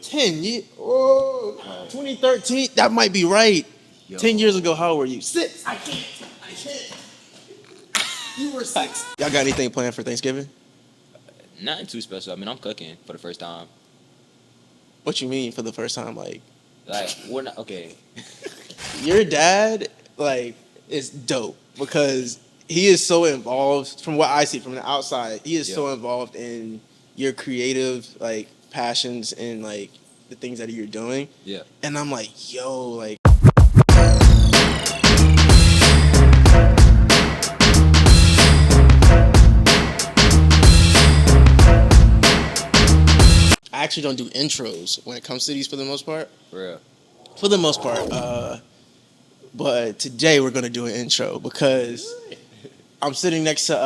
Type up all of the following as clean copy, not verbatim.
10 years. Oh, 2013. That might be right. Yo. 10 years ago, how old were you? 6. I can't. You were 6. Y'all got anything planned for Thanksgiving? Nothing too special. I mean, I'm cooking for the first time. What you mean for the first time? Like we're not okay. your dad, is dope because he is so involved. From what I see from the outside, he is so involved in your creative passions and the things that you're doing. Yeah. And I'm like, yo, I actually don't do intros when it comes to these for the most part. For real. For the most part. But today we're gonna do an intro because I'm sitting next to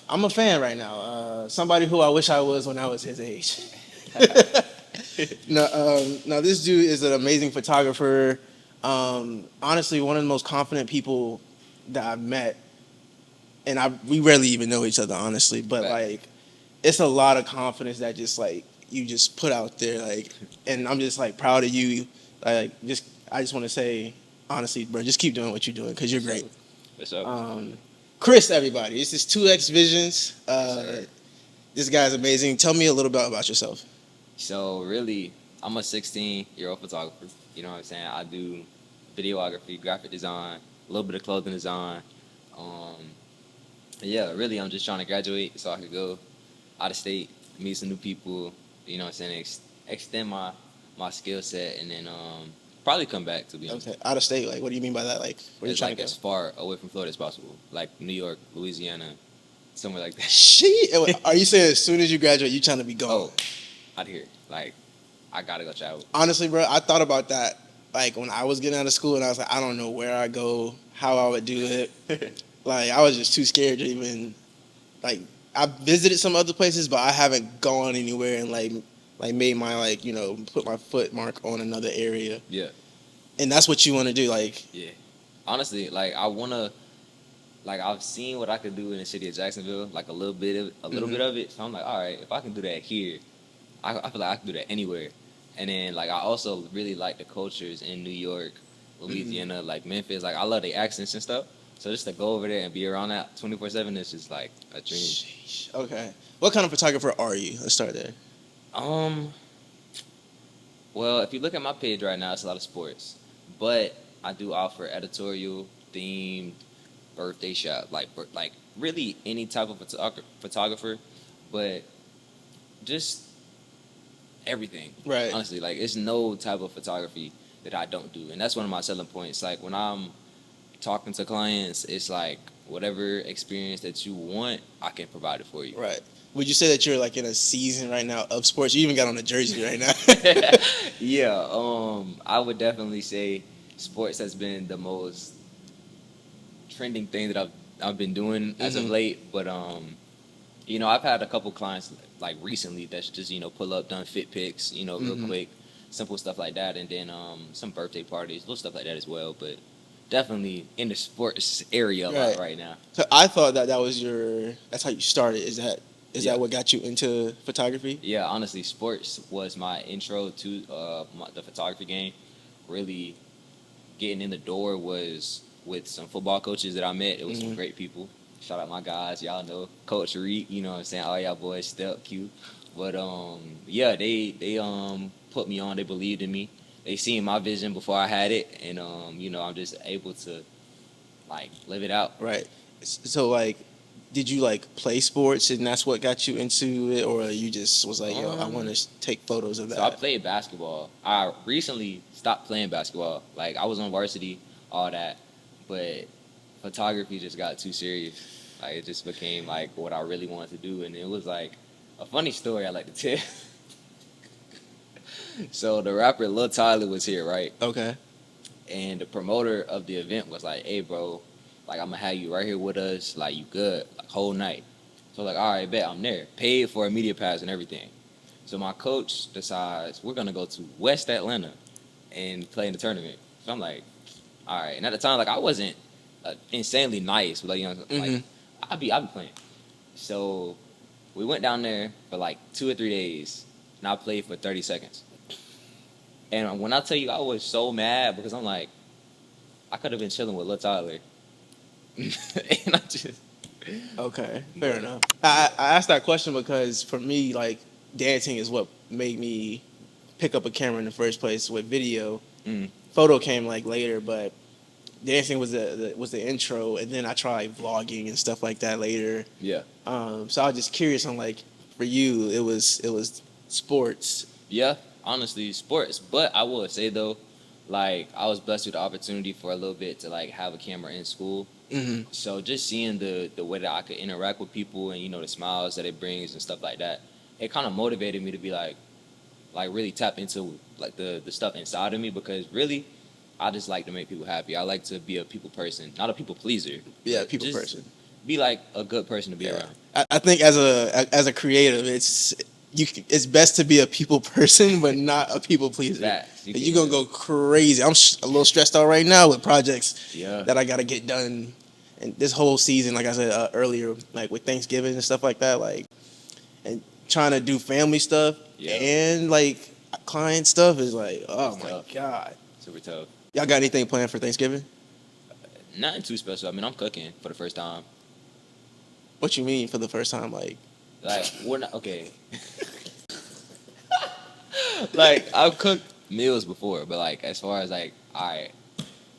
I'm a fan right now. Somebody who I wish I was when I was his age. Now this dude is an amazing photographer. Honestly, one of the most confident people that I've met, and we rarely even know each other, honestly. But it's a lot of confidence that you just put out there, and I'm just proud of you. I just want to say honestly, bro, just keep doing what you're doing because you're great. What's up? Chris, everybody, this is 2X Visions. This guy's amazing. Tell me a little bit about yourself. So really, I'm a 16-year-old photographer. You know what I'm saying? I do videography, graphic design, a little bit of clothing design. Yeah, really, I'm just trying to graduate so I could go out of state, meet some new people. You know what I'm saying? Extend my skill set, and then probably come back, to be honest. Okay, out of state. What do you mean by that? Where you trying to go? As far away from Florida as possible, like New York, Louisiana, somewhere like that. Shit, are you saying as soon as you graduate, you trying to be gone? Oh, out here, I gotta go travel. Honestly, bro, I thought about that. When I was getting out of school, and I was like, I don't know where I go, how I would do it. I was just too scared to even. I visited some other places, but I haven't gone anywhere and made my put my foot mark on another area. Yeah. And that's what you want to do, Yeah. Honestly, I wanna, I've seen what I could do in the city of Jacksonville, a little bit of it. So I'm like, all right, if I can do that here, I feel like I can do that anywhere. And then I also really like the cultures in New York, Louisiana, Memphis. I love the accents and stuff. So just to go over there and be around that 24/7 is just a dream. Sheesh. Okay. What kind of photographer are you? Let's start there. Well, if you look at my page right now, it's a lot of sports, but I do offer editorial, themed, birthday shot, really any type of photographer, but just everything. Right. Honestly, it's no type of photography that I don't do, and that's one of my selling points. When I'm talking to clients, it's whatever experience that you want, I can provide it for you. Right. Would you say that you're in a season right now of sports? You even got on a jersey right now. Yeah. I would definitely say sports has been the most trending thing that I've been doing as of late. But I've had a couple clients recently that's just pull up, done fit pics, real quick, simple stuff like that, and then some birthday parties, little stuff like that as well. But definitely in the sports area a lot right now. So I thought that was that's how you started. Is that what got you into photography? Yeah, honestly, sports was my intro to the photography game. Really getting in the door was with some football coaches that I met. It was some great people. Shout out my guys. Y'all know Coach Reed, you know what I'm saying? All y'all boys, Step, Q. But, yeah, they put me on. They believed in me. They seen my vision before I had it. And, I'm just able to, live it out. Right. So, did you play sports and that's what got you into it, or you just was I want to take photos of that? So I played basketball. I recently stopped playing basketball. I was on varsity, all that, but photography just got too serious. It just became what I really wanted to do, and it was a funny story I like to tell. So the rapper Lil Tyler was here, right? Okay. And the promoter of the event was like, "Hey, bro, I'm gonna have you right here with us. You good, whole night." So all right, bet, I'm there. Paid for a media pass and everything. So my coach decides we're gonna go to West Atlanta and play in the tournament. So I'm like, all right. And at the time, I wasn't insanely nice with I'd be playing. So we went down there for 2 or 3 days. and I played for 30 seconds. And when I tell you I was so mad because I'm like, I could have been chilling with Lil Tyler. And I just... Okay, fair enough. I asked that question because for me, like, dancing is what made me pick up a camera in the first place with video. Photo came like later, but dancing was the intro, and then I tried vlogging and stuff like that later. Yeah. So I was just curious on, like, for you, it was sports. Yeah, honestly, sports. But I will say though, like, I was blessed with the opportunity for a little bit to like have a camera in school. Mm-hmm. So just seeing the way that I could interact with people and the smiles that it brings and stuff like that, it kind of motivated me to be like really tap into like the stuff inside of me, because really I just like to make people happy. I like to be a people person, not a people pleaser. Yeah, people just person. Be like a good person to be around. I think as a creative, it's best to be a people person, but not a people pleaser. You're gonna go crazy. I'm a little stressed out right now with projects that I gotta get done, and this whole season, like I said earlier, like with Thanksgiving and stuff like that, like, and trying to do family stuff and like client stuff is like, oh my tough. God, Super tough. Y'all got anything planned for Thanksgiving? Nothing too special. I mean, I'm cooking for the first time. What you mean for the first time? Like we're not okay. Like, I've cooked meals before, but like as far as like, all right,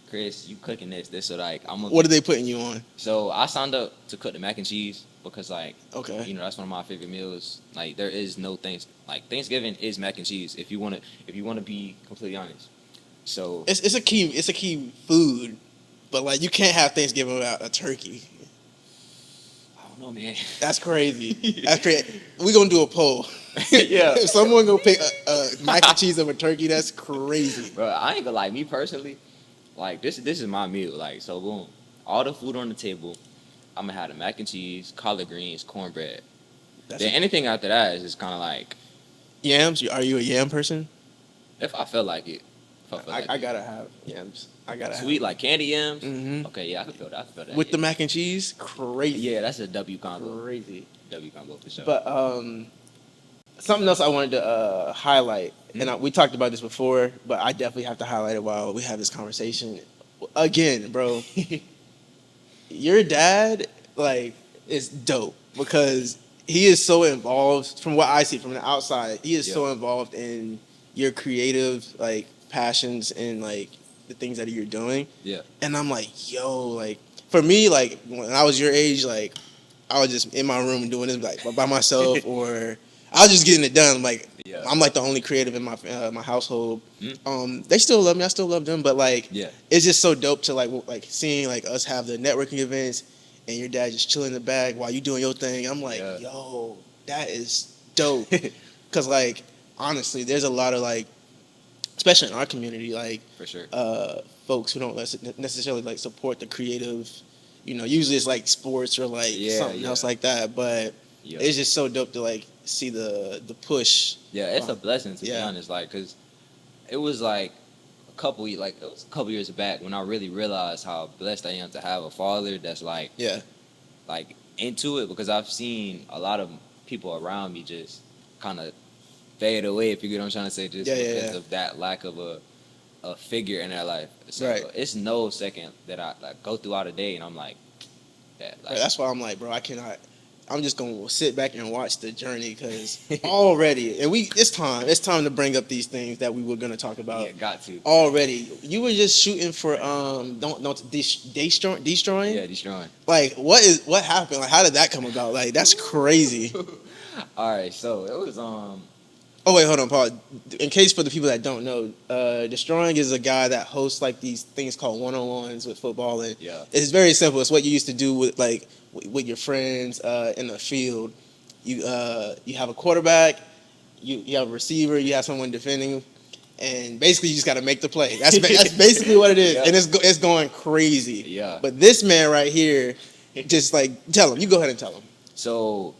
Chris, you cooking this, so like what are they putting you on? So I signed up to cook the mac and cheese because like, okay, that's one of my favorite meals. Like, there is no Thanksgiving is mac and cheese if you want to be completely honest. So it's a key food, but like you can't have Thanksgiving without a turkey. I don't know, man. That's crazy. That's crazy. We're gonna do a poll. Yeah. If someone gonna pick a mac and cheese over turkey, that's crazy. Bro, I ain't gonna lie. Me personally, like this is my meal. Like, so boom, all the food on the table, I'm gonna have the mac and cheese, collard greens, cornbread. Then anything after that is just kind of like yams. Are you a yam person? If I feel like it. I gotta have yams. I gotta sweet have. Like candy yams. Mm-hmm. Okay, yeah, I can feel that. With the mac and cheese, crazy. Yeah, that's a W combo. Crazy W combo for sure. But something else I wanted to highlight, and we talked about this before, but I definitely have to highlight it while we have this conversation. Again, bro, your dad like is dope because he is so involved. From what I see from the outside, he is so involved in your creative like passions and like the things that you're doing. Yeah. And I'm like, yo, like for me, like when I was your age, like I was just in my room doing this like by myself, or I was just getting it done. Like I'm like the only creative in my household. They still love me. I still love them. But like, it's just so dope to like seeing like us have the networking events and your dad just chilling in the back while you doing your thing. I'm like, yo, that is dope. Because like honestly, there's a lot of like, especially in our community, like for sure, folks who don't necessarily like support the creative. Usually it's like sports or like something else like that. But it's just so dope to like see the push. Yeah, it's a blessing to be honest. Like, cause it was like a couple years back when I really realized how blessed I am to have a father that's like like into it, because I've seen a lot of people around me just kind of fade away, if you get what I'm trying to say, just because of that lack of a figure in their life. So it's no second that I like go throughout a day and I'm like, that's why I'm like, bro, I'm just gonna sit back and watch the journey, because already, and it's time to bring up these things that we were gonna talk about. Yeah, got to. Already, you were just shooting for Deestroying. Yeah, Deestroying. Like, what happened? Like, how did that come about? Like, that's crazy. All right, so it was Oh wait, hold on, Paul. In case for the people that don't know, Deestroying is a guy that hosts like these things called one-on-ones with football, and it's very simple. It's what you used to do with your friends in the field. You have a quarterback, you have a receiver, you have someone defending, and basically you just got to make the play. That's basically what it is, and it's going crazy. Yeah. But this man right here, just like tell him. You go ahead and tell him. So,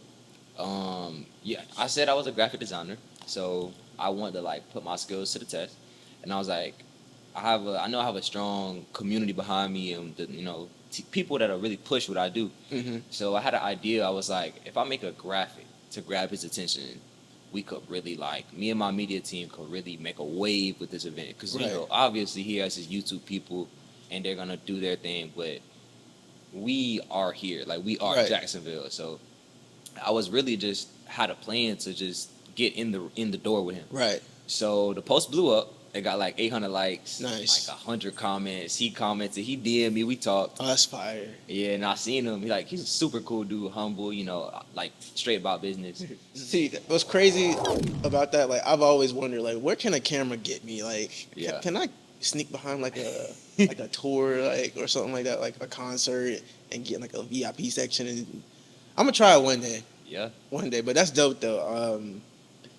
I said I was a graphic designer. So I wanted to like put my skills to the test, and I was like, I know I have a strong community behind me, and people that are really push what I do. Mm-hmm. So I had an idea. I was like, if I make a graphic to grab his attention, we could really like me and my media team could really make a wave with this event because Right. you know obviously he has his YouTube people and they're gonna do their thing, but we are here, like we are Right. Jacksonville. So I was really just had a plan to just get in the door with him. Right. So the post blew up. It got like 800 likes, Nice. like 100 comments. He commented, he DM'd me, we talked. Oh, that's fire. Yeah, and I seen him. He's a super cool dude, humble, you know, like straight about business. See, what's crazy about that? Like, I've always wondered, like, where can a camera get me? Like, Yeah. can I sneak behind like a tour, like, or something like that, like a concert, and get like a VIP section? And I'm gonna try it one day. Yeah. One day, but that's dope though.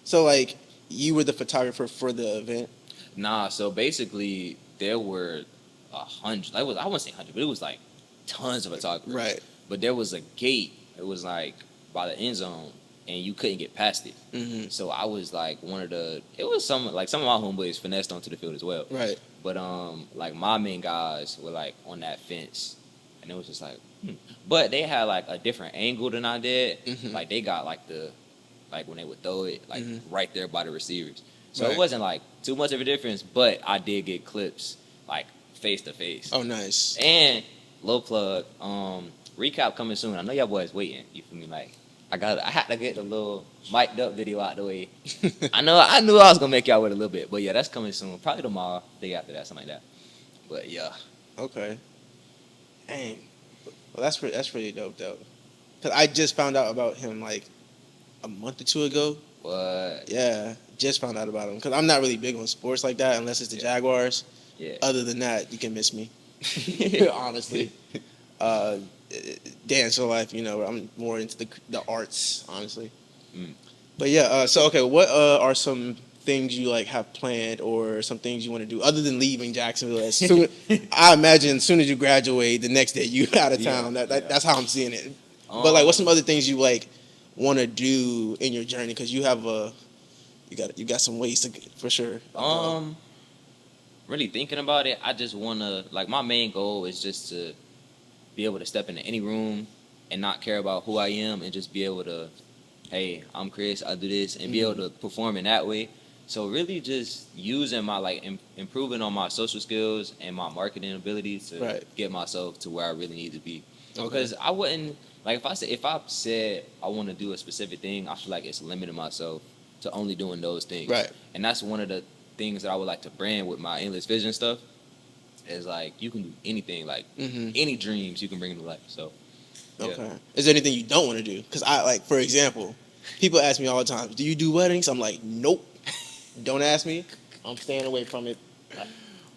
So like, you were the photographer for the event. Nah, so basically there were 100. I wouldn't say 100, but it was like tons of photographers. Right. But there was a gate. It was like by the end zone, and you couldn't get past it. Mm-hmm. So I was like it was some of my homeboys finessed onto the field as well. Right. But like my main guys were like on that fence, and it was just like, but they had like a different angle than I did. Mhm. Like they got like when they would throw it like right there by the receivers. So Right. it wasn't like too much of a difference, but I did get clips like face to face. Oh, nice. And low plug, recap coming soon. I know y'all boys waiting. You feel me? Like I had to get the little mic'd up video out the way. I knew I was gonna make y'all wait a little bit, but yeah, that's coming soon. Probably tomorrow, day after that, something like that. But yeah, Okay. Dang. Well, that's pretty dope though. Cause I just found out about him like a month or two ago. but Yeah, just found out about him. Cause I'm not really big on sports like that unless it's the Jaguars. yeah, Other than that, you can miss me. Honestly. Dance or life, you know, I'm more into the arts, honestly. Mm. But yeah, so okay, what are some things you like have planned or some things you want to do other than leaving Jacksonville? As soon, I imagine as soon as you graduate, the next day you out of town. Yeah, That's how I'm seeing it. But like, what's some other things you like want to do in your journey? Because you have you got some ways to for sure. Really thinking about it, I just wanna like my main goal is just to be able to step into any room and not care about who I am and just be able to, hey, I'm Chris, I do this, and be able to perform in that way. So really just using my like improving on my social skills and my marketing abilities to get myself to where I really need to be. Okay. Because I wouldn't like if I said I want to do a specific thing, I feel like it's limiting myself to only doing those things. Right. And that's one of the things that I would like to brand with my endless vision stuff. Is like you can do anything, like any dreams you can bring to life. So, yeah. Okay. Is there anything you don't want to do? Because I like, for example, people ask me all the time, "Do you do weddings?" I'm like, "Nope." Don't ask me. I'm staying away from it.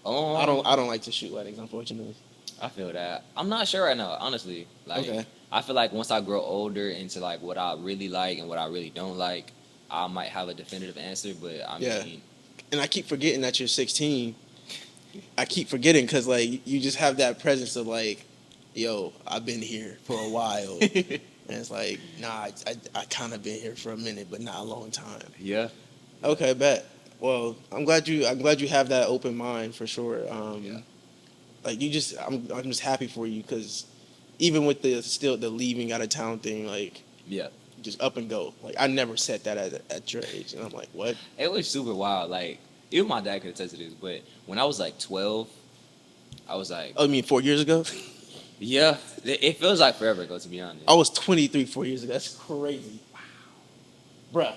I don't like to shoot weddings, unfortunately. I feel that. I'm not sure right now, honestly. Like, Okay. I feel like once I grow older into like what I really like and what I really don't like, I might have a definitive answer. But I mean, and I keep forgetting that you're 16. I keep forgetting because like you just have that presence of like, yo, I've been here for a while, and it's like, nah, I kind of been here for a minute, but not a long time. yeah. Okay, bet. Well, I'm glad you have that open mind for sure. Like I'm just happy for you because even with the leaving out of town thing, like just up and go. Like I never said that at your age, and I'm like, what? It was super wild. Like even my dad could attest to this, but when I was like 12, I was like, Oh, you mean 4 years ago? yeah, it feels like forever ago, to be honest. I was 23 4 years ago. That's crazy. Wow. Bruh.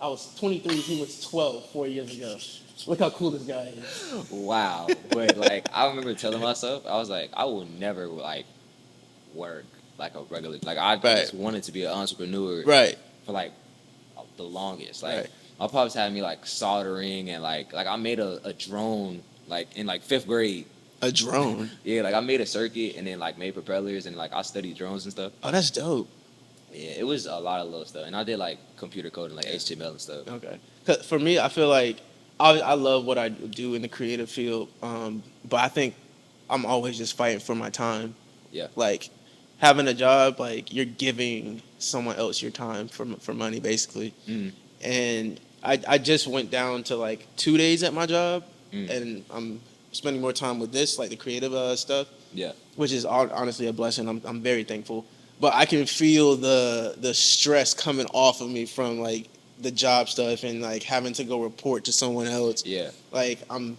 I was 23, he was 12 4 years ago. Look how cool this guy is. Wow. But like I remember telling myself, I was like, I will never like work like a regular, like I just wanted to be an entrepreneur for like the longest. Like my pops had me like soldering and like I made a drone like in like 5th grade. A drone? Yeah, like I made a circuit and then like made propellers and like I studied drones and stuff. Oh, that's dope. Yeah, it was a lot of little stuff. And I did like computer coding, like HTML and stuff. Okay. 'Cause for me, I feel like I love what I do in the creative field, but I think I'm always just fighting for my time. Yeah. Like having a job, like you're giving someone else your time for money, basically. And I just went down to like 2 days at my job, and I'm spending more time with this, like the creative stuff. Yeah. Which is honestly a blessing. I'm very thankful. But I can feel the stress coming off of me from like the job stuff and like having to go report to someone else. Yeah. Like I'm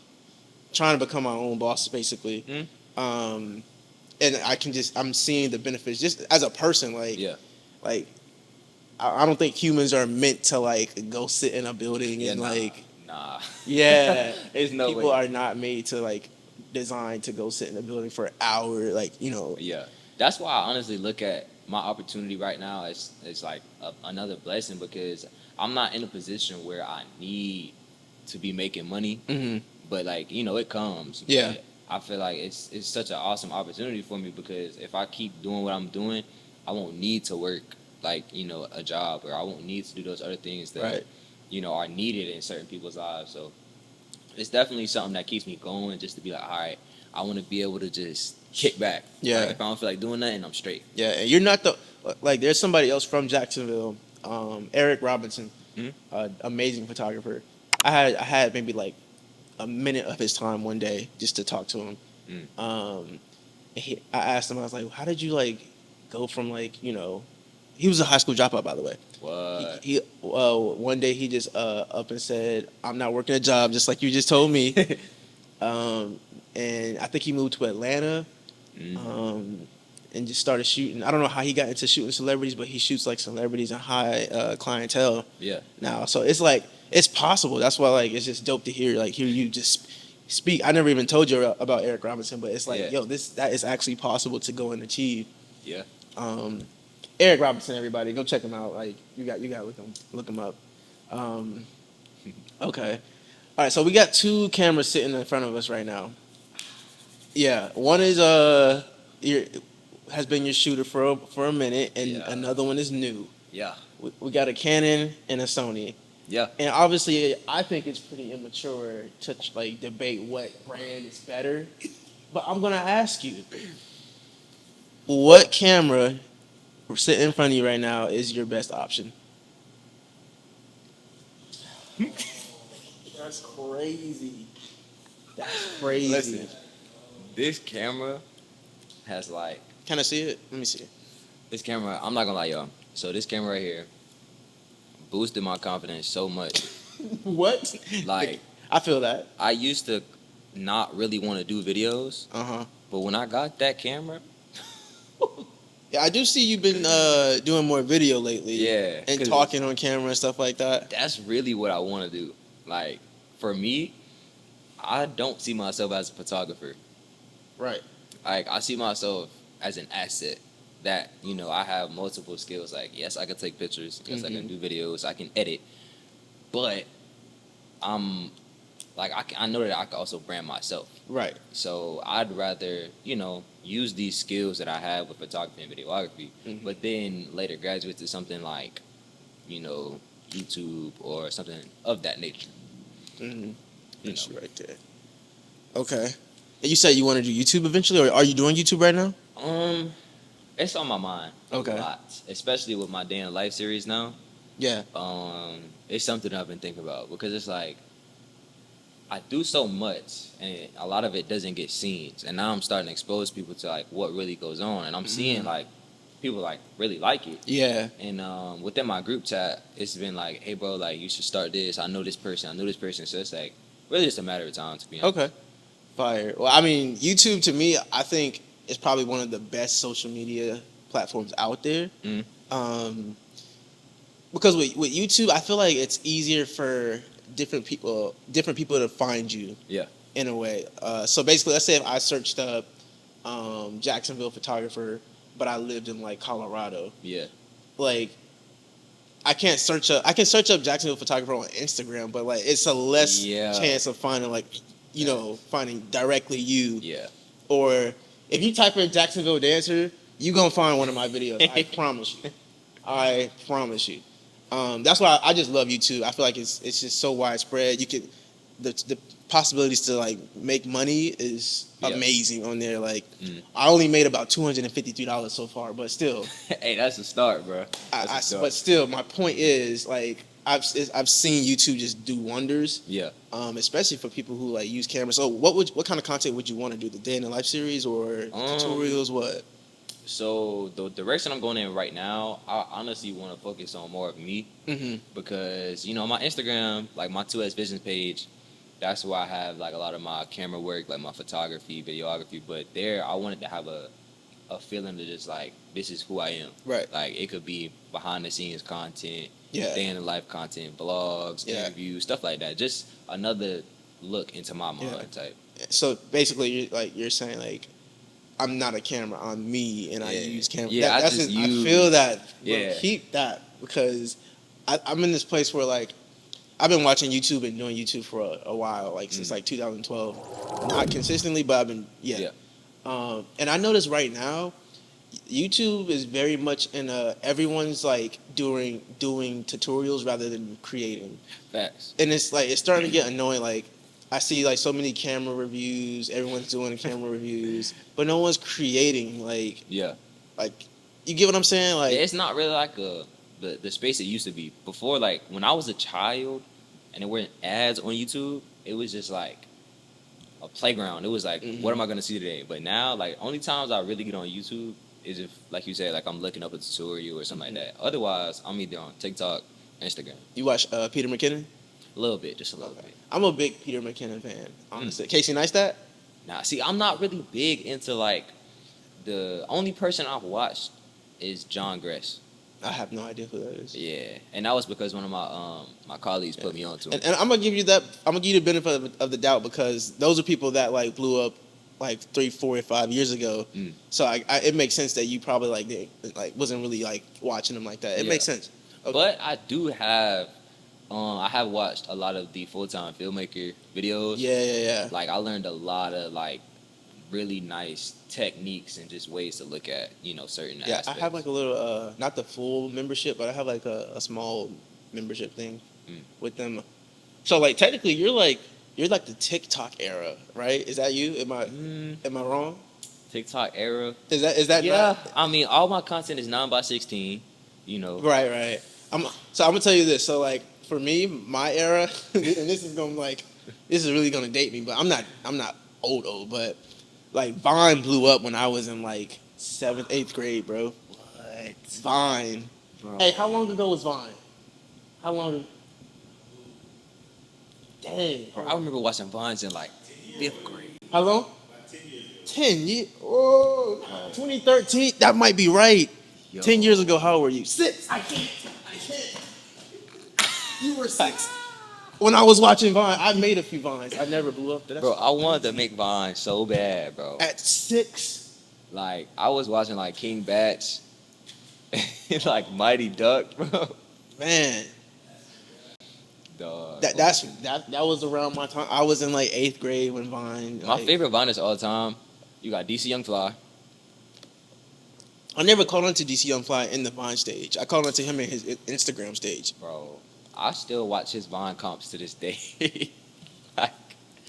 trying to become my own boss basically. And I'm seeing the benefits just as a person. Like, like I don't think humans are meant to like go sit in a building and nah. There's no people way. are not made to like designed to go sit in a building for an hour. Like, Yeah. That's why I honestly look at my opportunity right now as like another blessing, because I'm not in a position where I need to be making money, but like, it comes. Yeah. But I feel like it's such an awesome opportunity for me, because if I keep doing what I'm doing, I won't need to work like, a job, or I won't need to do those other things that, Right. Are needed in certain people's lives. So it's definitely something that keeps me going, just to be like, all right, I want to be able to just kick back. Yeah. Like, if I don't feel like doing nothing, I'm straight. Yeah, and you're not there's somebody else from Jacksonville, Eric Robinson, amazing photographer. I had maybe like a minute of his time one day just to talk to him. I asked him, I was like, how did you like go from like, he was a high school dropout, by the way. What? He one day he just up and said, I'm not working a job, just like you just told me. And I think he moved to Atlanta, and just started shooting. I don't know how he got into shooting celebrities, but he shoots like celebrities and high clientele. Yeah. Now, so it's like it's possible. That's why like it's just dope to hear you just speak. I never even told you about Eric Robinson, but it's like that is actually possible to go and achieve. Yeah. Eric Robinson, everybody, go check him out. Like you got to look him up. Okay. All right, so we got two cameras sitting in front of us right now. Yeah, one is has been your shooter for a minute, and another one is new. Yeah. We got a Canon and a Sony. Yeah. And obviously, I think it's pretty immature to like debate what brand is better. But I'm gonna ask you, what camera sitting in front of you right now is your best option? That's crazy. That's crazy. Listen, this camera has like... Can I see it? Let me see it. This camera, I'm not gonna lie, y'all. So this camera right here boosted my confidence so much. What? Like, I feel that. I used to not really want to do videos. But when I got that camera... Yeah, I do see you've been doing more video lately. Yeah. And talking on camera and stuff like that. That's really what I want to do. Like, for me, I don't see myself as a photographer. Right. Like, I see myself as an asset that, I have multiple skills. Like, yes, I can take pictures. Yes, I can do videos. I can edit. But I'm, like, I know that I can also brand myself. Right. So I'd rather, use these skills that I have with photography and videography, but then later graduate to something like, YouTube or something of that nature. That's right there. Okay. And you said you want to do YouTube eventually, or are you doing YouTube right now? It's on my mind a Okay. lot, especially with my Day in Life series now. Yeah. It's something I've been thinking about, because it's like I do so much, and a lot of it doesn't get seen. And now I'm starting to expose people to like what really goes on, and I'm seeing like people like really like it. Yeah. And within my group chat, it's been like, hey bro, like you should start this. I know this person. So it's like really just a matter of time, to be honest. Okay. Fire. Well, I mean, YouTube to me, I think is probably one of the best social media platforms out there. Because with YouTube, I feel like it's easier for different people to find you. Yeah. In a way. So basically, let's say if I searched up Jacksonville photographer, but I lived in like Colorado. Yeah. Like, I can search up Jacksonville photographer on Instagram, but like it's a less chance of finding like, finding directly you. Yeah. Or if you type in Jacksonville dancer, you gonna find one of my videos. I promise you. I promise you. That's why I just love YouTube. I feel like it's just so widespread. You can the possibilities to like make money is amazing on there. Like I only made about $253 so far, but still. Hey, that's a start, bro. But still, my point is like I've seen YouTube just do wonders. Yeah. Especially for people who like use cameras. So what kind of content would you want to do? The Day in the Life series or tutorials? What? So the direction I'm going in right now, I honestly want to focus on more of me because my Instagram, like my 2S Visions page, that's where I have like a lot of my camera work, like my photography, videography. But there, I wanted to have a feeling to just like this is who I am. Right. Like it could be behind the scenes content, Yeah. day in the life content, blogs, interviews, stuff like that. Just another look into my mind type. So basically, you're saying like, I'm not a camera, I'm me, and I use camera. Yeah, I feel that. Yeah. Bro, keep that, because I'm in this place where like I've been watching YouTube and doing YouTube for a while, like since like 2012. Not consistently, but I've been and I notice right now, YouTube is very much in everyone's like doing tutorials rather than creating. Facts. And it's like it's starting to get annoying. Like I see like so many camera reviews. Everyone's doing camera reviews, but no one's creating. Like you get what I'm saying? Like it's not really like the space it used to be before. Like when I was a child, and there weren't ads on YouTube. It was just like a playground. It was like, what am I gonna see today? But now, like only times I really get on YouTube is if, like you said, like I'm looking up a tutorial or something like that. Otherwise, I'm either on TikTok, Instagram. You watch Peter McKinnon? A little bit, just a little bit. I'm a big Peter McKinnon fan, honestly. Casey Neistat? Nah, see, I'm not really big into like the only person I've watched is John Gress. I have no idea who that is. Yeah, and that was because one of my colleagues put me on to him. And I'm gonna give you that. I'm gonna give you the benefit of the doubt, because those are people that like blew up like 3, 4, or 5 years ago. So it makes sense that you probably like wasn't really like watching them like that. It makes sense. Okay. But I do have. I have watched a lot of the full-time filmmaker videos. Yeah. Like I learned a lot of like really nice techniques and just ways to look at certain aspects. I have like a little not the full membership, but I have like a small membership thing with them. So like technically you're like the TikTok era, right? Is that you? Am I wrong? TikTok era. Is that yeah? not? I mean, all my content is 9x16. Right. I'm gonna tell you this. So like for me, my era, and this is really gonna date me, but I'm not old, but like Vine blew up when I was in like 7th, 8th grade, bro. What? Vine. Bro. Hey, how long ago was Vine? How long? Dang. Bro, I remember watching Vines in like 5th grade. How long? 10 years. Oh, 2013. That might be right. Yo. 10 years ago, how old were you? 6. I can't. You were 6. When I was watching Vine, I made a few Vines. I never blew up. Bro, I wanted to make Vine so bad, bro. At 6? Like, I was watching, like, King Batch and, like, Mighty Duck, bro. Man. Dog. That was around my time. I was in, like, 8th grade when Vine. My favorite Viners all the time, you got DC Young Fly. I never caught on to DC Young Fly in the Vine stage. I caught on to him in his Instagram stage. Bro, I still watch his Vine comps to this day.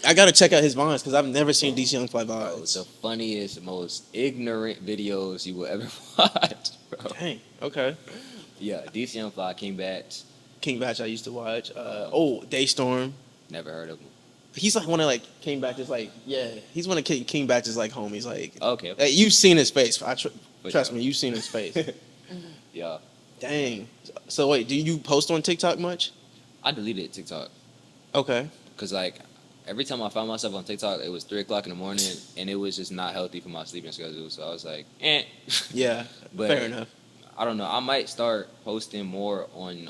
I gotta check out his Vines because I've never seen DC Young Fly Vines. Bro, the funniest, most ignorant videos you will ever watch, bro. Dang, okay. Yeah, DC Young Fly, King Batch. King Batch I used to watch. Daystorm. Never heard of him. He's like one of like King Batch's like, he's one of King Batch's like homies. Like, okay. Hey, you've seen his face. Trust me, you've seen his face. Yeah. Dang. So wait, do you post on TikTok much? I deleted TikTok. Okay. Because like every time I found myself on TikTok, it was 3 o'clock in the morning, and it was just not healthy for my sleeping schedule. So I was like, Yeah. But fair enough. I don't know. I might start posting more on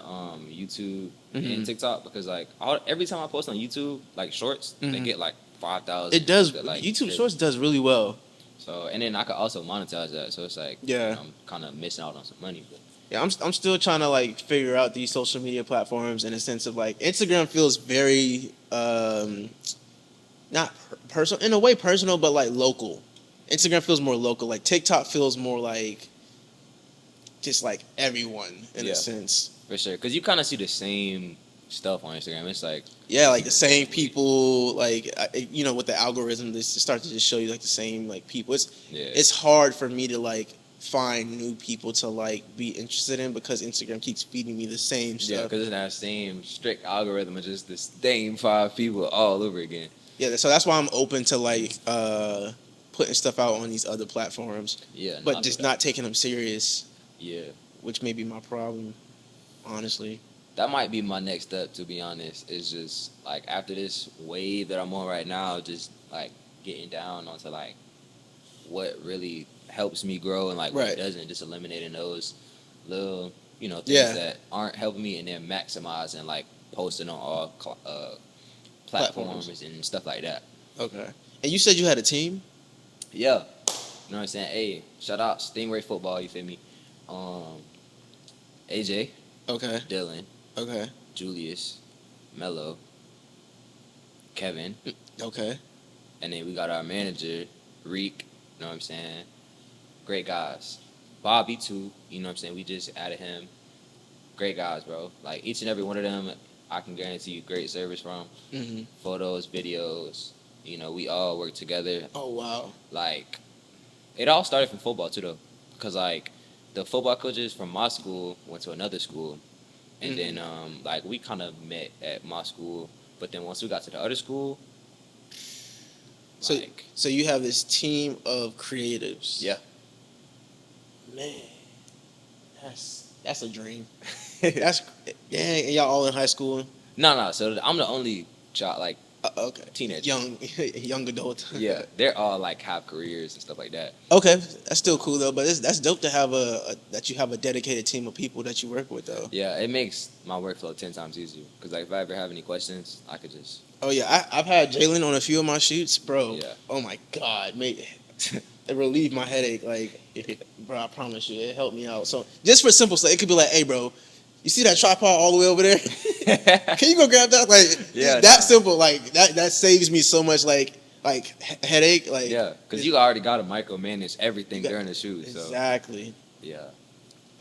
YouTube and TikTok because like every time I post on YouTube, like shorts, they get like 5,000. It does. YouTube Shorts does really well. So and then I could also monetize that. So it's like I'm kind of missing out on some money. But yeah, I'm still trying to like figure out these social media platforms in a sense of like Instagram feels very not personal in a way personal, but like local. Instagram feels more local. Like TikTok feels more like just like everyone in a sense. For sure, because you kind of see the same stuff on Instagram. It's like like the same people. Like with the algorithm, they start to just show you like the same like people. It's hard for me to like find new people to like be interested in because Instagram keeps feeding me the same stuff. Yeah, because it's that same strict algorithm of just the same 5 people all over again. Yeah, so that's why I'm open to like putting stuff out on these other platforms, Yeah, but just not taking them serious, Yeah, which may be my problem, honestly. that might be my next step. To be honest, is just like after this wave that I'm on right now, just like getting down onto like what really helps me grow and like what Right. doesn't. Just eliminating those little things Yeah. that aren't helping me, and then maximizing like posting on all platforms and stuff like that. Okay. And you said you had a team? Yeah, you know what I'm saying. Hey, shout out Stingray football. You feel me? AJ, Okay. Dylan, Okay. Julius, Mello, Kevin, Okay. and then we got our manager, Reek. You know what I'm saying? Great guys. Bobby too. You know what I'm saying? We just added him. Great guys, bro. Like each and every one of them, I can guarantee you great service from. Mm-hmm. Photos, videos. We all work together. Oh, wow. Like, it all started from football too, though, because like the football coaches from my school went to another school, and then like we kind of met at my school, but then once we got to the other school, So, like, so you have this team of creatives. yeah, Man, that's a dream. That's dang. And y'all all in high school. no. So I'm the only child, like Okay. teenager. Young adult. Yeah, they're all like have careers and stuff like that. Okay, that's still cool though. But that's dope to have that you have a dedicated team of people that you work with though. Yeah, it makes my workflow 10 times easier. Cause like if I ever have any questions, I could just. Oh yeah, I've had Jalen on a few of my shoots, bro. Yeah. Oh my God, mate, it relieved my headache. Like, bro, I promise you, it helped me out. So just for simple stuff, it could be like, hey, bro, you see that tripod all the way over there? Can you go grab that? Like, Yeah, that simple. Like that saves me so much like headache. Like, Yeah, because you already got to micromanage everything during the shoot. So exactly. yeah.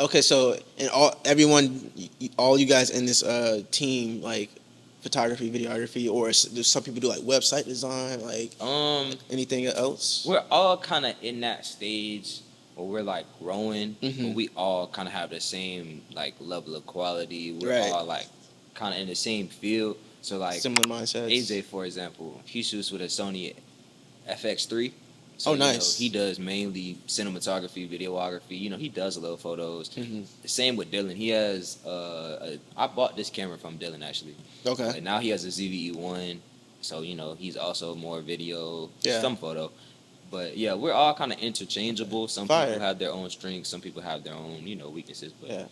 Okay, so and all you guys in this team, like photography, videography, or do some people do like website design, like anything else? We're all kind of in that stage where we're like growing, but we all kind of have the same like level of quality. We're Right. all like kind of in the same field. So like Similar mindsets. AJ, for example, he shoots with a Sony FX3. So, Oh, nice. He does mainly cinematography, videography. He does a little photos. Mhm. Same with Dylan. He has I bought this camera from Dylan actually. Okay. And now he has a ZVE1. So, he's also more video, Yeah. some photo. But yeah, we're all kind of interchangeable. Some Fire. people have their own strengths. Some people have their own, weaknesses. But Yeah.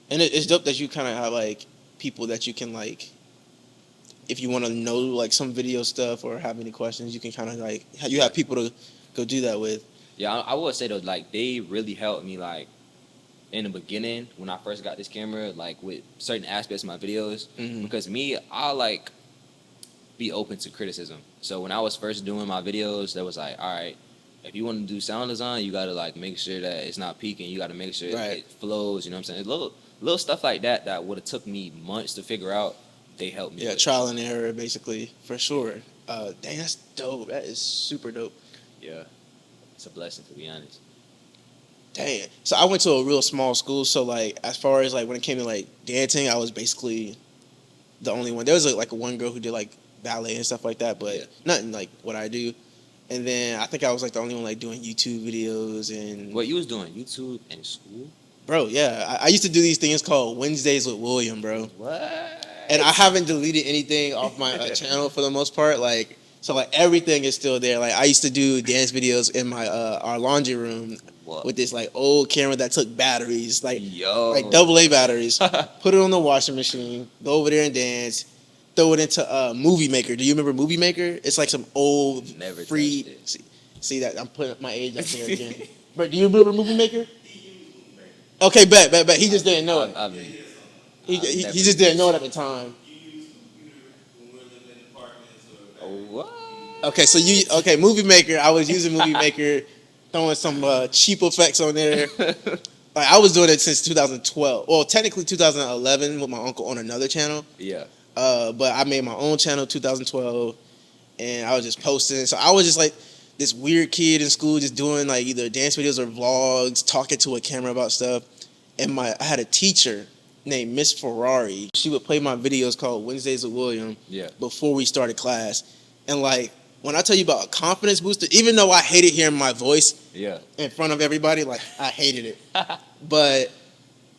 And it's dope that you kind of have like people that you can like, if you want to know like some video stuff or have any questions, you can kind of like you have people to go do that with. yeah, I would say though, like they really helped me like in the beginning when I first got this camera, like with certain aspects of my videos. Mhm. Because me, I like be open to criticism. So when I was first doing my videos, that was like, all right, if you want to do sound design, you got to like make sure that it's not peaking. You got to make sure Right. it flows. You know what I'm saying? Little stuff like that would have took me months to figure out. They helped me. Yeah, with. trial and error, basically, for sure. Dang, that's dope. That is super dope. Yeah, it's a blessing to be honest. Dang. So I went to a real small school. So like, as far as like when it came to like dancing, I was basically the only one. There was like one girl who did like ballet and stuff like that, but Yeah. nothing like what I do. And then I think I was like the only one like doing YouTube videos and. What you was doing? YouTube in school? Bro, yeah, I used to do these things called Wednesdays with William, bro. What? And I haven't deleted anything off my channel for the most part. Like, so like everything is still there. Like I used to do dance videos in my our laundry room What? with this like old camera that took batteries, like Yo. AA batteries. Put it on the washing machine, go over there and dance. Throw it into Movie Maker. Do you remember Movie Maker? It's like some old Never free. touched it. See that I'm putting my age up there again. But do you remember Movie Maker? Okay, bet. He just didn't know it. He just didn't know it at the time. What? Okay, so Movie Maker. I was using Movie Maker, throwing some cheap effects on there. Like I was doing it since 2012. Well, technically 2011 with my uncle on another channel. Yeah. But I made my own channel 2012, and I was just posting. So I was just like this weird kid in school, just doing like either dance videos or vlogs, talking to a camera about stuff. And I had a teacher named Miss Ferrari. She would play my videos called Wednesdays with William. Yeah. Before we started class, and like when I tell you about a confidence booster, even though I hated hearing my voice Yeah. in front of everybody, like I hated it. But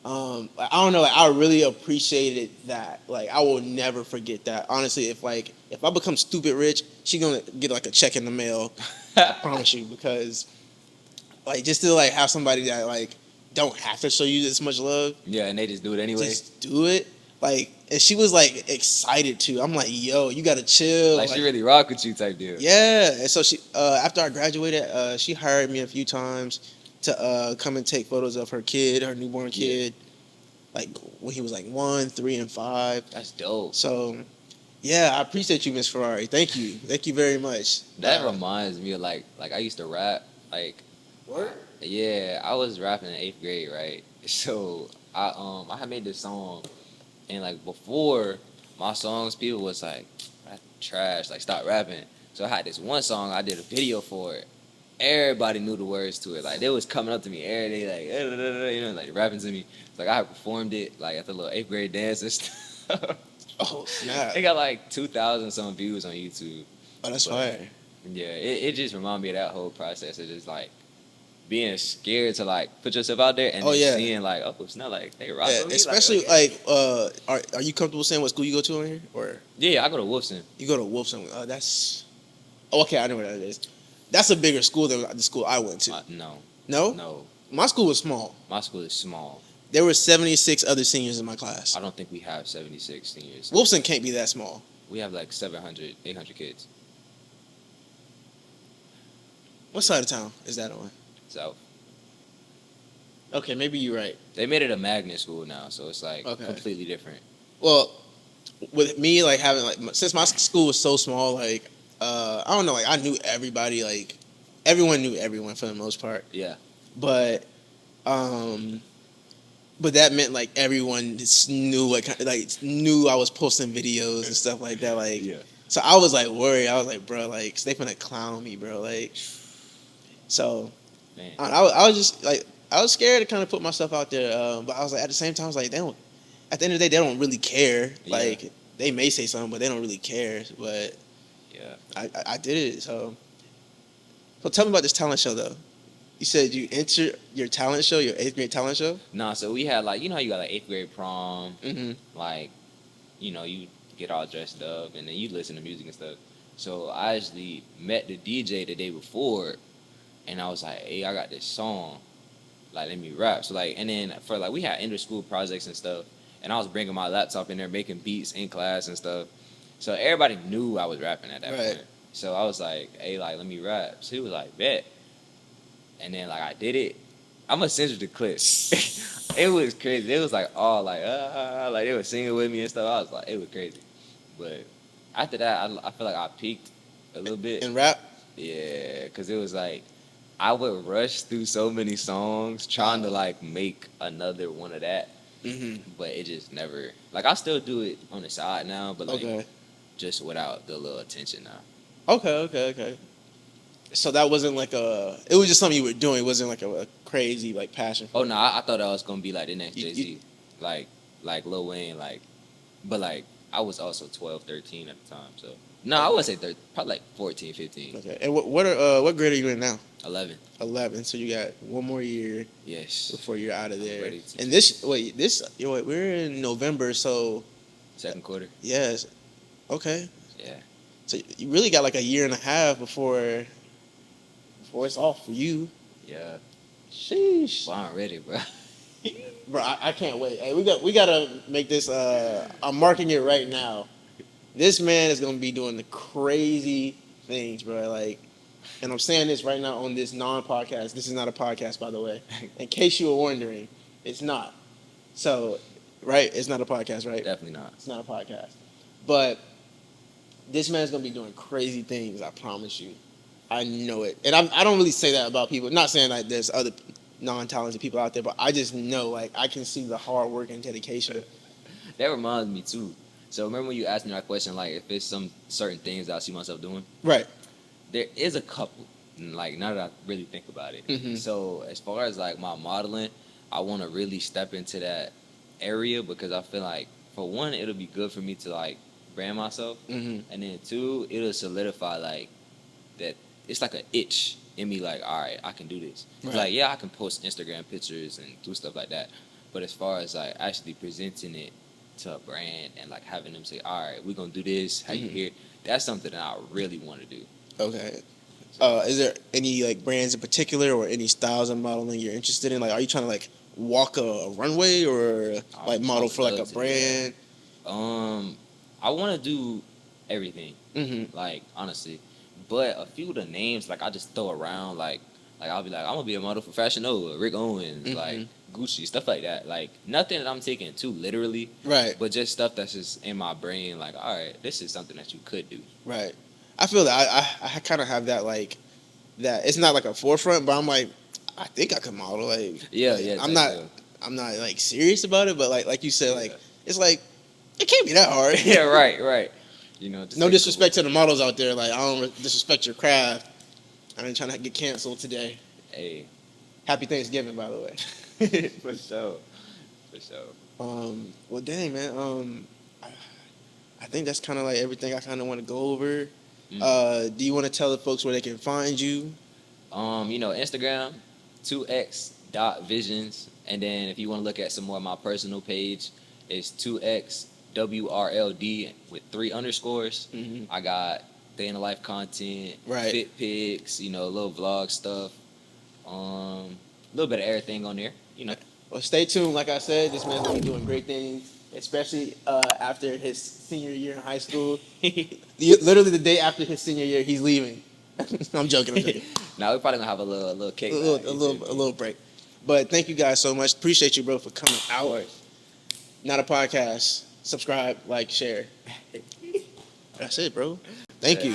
I don't know, like I really appreciated that. Like I will never forget that. Honestly, if I become stupid rich, she gonna get like a check in the mail. I promise you, because like just to like have somebody that like don't have to show you this much love, Yeah, and they just do it anyway. just do it. Like, and she was like excited too. I'm like, yo, you gotta chill. Like she really rock with you type deal. Yeah, and so she after I graduated, she hired me a few times to come and take photos of her kid, her newborn kid, like when he was like 1, 3, and 5. That's dope. So, yeah, I appreciate you, Miss Ferrari. Thank you very much. That reminds me of like I used to rap. Like, What? yeah, I was rapping in 8th grade, right? So I had made this song, and like before my songs, people was like, "Rap trash, like stop rapping." So I had this one song, I did a video for it. Everybody knew the words to it. Like they was coming up to me every day, like you know, like rapping to me. Like I had performed it like at the little 8th grade dance and stuff. Oh snap! It got like 2,000 some views on YouTube. Oh, that's But, fire. Yeah, it just reminded me of that whole process of just like being scared to like put yourself out there and Oh, then yeah. seeing like, oh, it's not like they rock Yeah, with me. especially okay. are you comfortable saying what school you go to on here, or Yeah, I go to Wolfson. you go to Wolfson? That's okay. I know where that is. That's a bigger school than the school I went to. No, No, no, my school was small. my school is small. There were 76 other seniors in my class. I don't think we have 76 seniors. Wolfson can't be that small. We have like 700, 800 kids. What side of town is that on? So Okay, maybe you're right. they made it a magnet school now, so it's like Okay. completely different. Well, with me like having like since my school was so small, like I don't know, like I knew everybody, like everyone knew everyone for the most part. Yeah, But but that meant like everyone just knew knew I was posting videos and stuff like that. Like yeah. so I was like worried. I was like, bro, like they finna clown me, bro. Like so Man, I was just like I was scared to kind of put myself out there. But I was like at the same time I was like they don't. At the end of the day, they don't really care. Yeah. Like they may say something, but they don't really care. But yeah. I did it. So tell me about this talent show though. You said you entered your talent show, your 8th grade talent show. Nah, so we had like, you know how you got like 8th grade prom, Mm-hmm. like, you know, you get all dressed up and then you listen to music and stuff. So I actually met the DJ the day before, and I was like, hey, I got this song, like let me rap. So like, and then for like we had inter-school projects and stuff, and I was bringing my laptop in there making beats in class and stuff. So everybody knew I was rapping at that Right. point. So I was like, hey, like let me rap. So he was like, bet. And then like I did it. I'm gonna send you the clip. It was crazy. It was like all like they were singing with me and stuff. I was like, it was crazy. But after that, I feel like I peaked a little bit. And rap. Yeah, because it was like I would rush through so many songs trying to like make another one of that, Mm-hmm. but it just never. Like I still do it on the side now, but like Okay. just without the little attention now. Okay. So that wasn't like it was just something you were doing. It wasn't like a crazy like passion for Oh it. no, I thought I was gonna be like the next You- Jay Z, like Lil Wayne, like, but like I was also 12, 13 at the time, so no, I would say 13, probably like 14, 15, Okay. And what grade are you in now? 11. 11. So you got one more year Yes, before you're out of there. ready to- And we're in November, so second quarter. yes. Okay. Yeah, So you really got like a year and a half before it's off for you. yeah. Sheesh. Well, I'm ready, bro. Bro, I can't wait. Hey, we gotta make this. I'm marking it right now. This man is gonna be doing the crazy things, bro. Like, and I'm saying this right now on this non-podcast. This is not a podcast, by the way. In case you were wondering, it's not. So, right? It's not a podcast, right? Definitely not. It's not a podcast. But this man's gonna be doing crazy things. I promise you. I know it, and I don't really say that about people. Not saying like there's other non-talented people out there, but I just know, like, I can see the hard work and dedication. That reminds me too. So remember when you asked me that question, like if it's some certain things that I see myself doing? Right. There is a couple. Like now that I really think about it. Mhm. So as far as like my modeling, I want to really step into that area because I feel like for one, it'll be good for me to like brand myself, Mm-hmm. and then two, it'll solidify like that it's like an itch in me. Like, all right, I can do this. Right. Like, yeah, I can post Instagram pictures and do stuff like that. But as far as like actually presenting it to a brand and like having them say, all right, we're gonna do this. How you hear? That's something that I really want to do. Okay. Is there any like brands in particular or any styles of modeling you're interested in? Like, are you trying to like walk a runway or like model for like a brand? I want to do everything. Mm-hmm. Like honestly, but a few of the names like I just throw around. Like I'll be like, I'm gonna be a model for Fashion Nova, Rick Owens, like Gucci, stuff like that. Like nothing that I'm taking too literally, Right. but just stuff that's just in my brain. Like, all right, this is something that you could do. Right. I feel that I kind of have that like that. It's not like a forefront, but I'm like, I think I could model. Like, Yeah. I'm not like serious about it, but like you said, like it's like it can't be that hard. Yeah, right. You know, No disrespect to the models out there. Like I don't disrespect your craft. I ain't trying to get canceled today. Hey, Happy Thanksgiving, by the way. for sure. Well, dang, man. I think that's kind of like everything I kind of want to go over. Do you want to tell the folks where they can find you? You know, Instagram, 2x.visions. And then if you want to look at some more of my personal page, it's 2xwrld with 3 underscores. I got day in the life content, Right. fit pics, you know, little vlog stuff. A little bit of everything on there, you know. Well, stay tuned. Like I said, this man's gonna be doing great things, especially after his senior year in high school. Literally the day after his senior year, he's leaving. I'm joking. Now we're probably gonna have a little cake. A little break. But thank you guys so much. Appreciate you, bro, for coming out. Not a podcast. Subscribe, like, share. That's it, bro. Thank you.